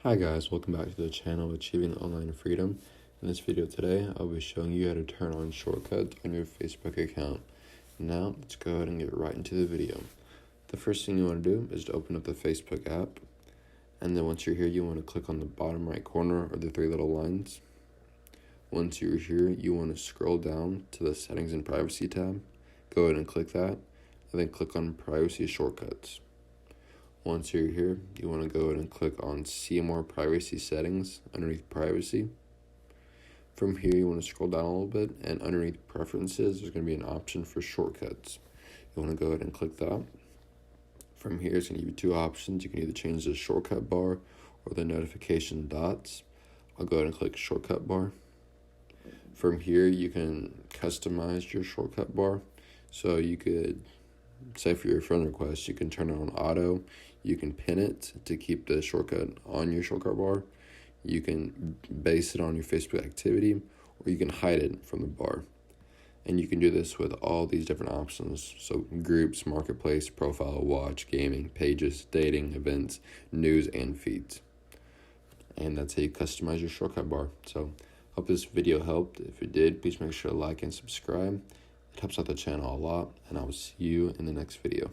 Hi guys, welcome back to the channel Achieving Online Freedom. In this video today, I'll be showing you how to turn on shortcuts on your Facebook account. Now, let's go ahead and get right into the video. The first thing you want to do is to open up the Facebook app. And then once you're here, you want to click on the bottom right corner or the three little lines. Once you're here, you want to scroll down to the Settings and Privacy tab. Go ahead and click that, and then click on Privacy Shortcuts. Once you're here, you want to go ahead and click on See More Privacy Settings underneath Privacy. From here, you want to scroll down a little bit, and underneath Preferences, there's going to be an option for shortcuts. You want to go ahead and click that. From here, it's going to give you two options. You can either change the shortcut bar or the notification dots. I'll go ahead and click shortcut bar. From here, you can customize your shortcut bar. So you could, say for your friend request, you can turn it on auto. You can pin it to keep the shortcut on your shortcut bar. You can base it on your Facebook activity, or you can hide it from the bar. And you can do this with all these different options. So groups, marketplace, profile, watch, gaming, pages, dating, events, news, and feeds. And that's how you customize your shortcut bar. So hope this video helped. If it did, please make sure to like and subscribe. It helps out the channel a lot, and I will see you in the next video.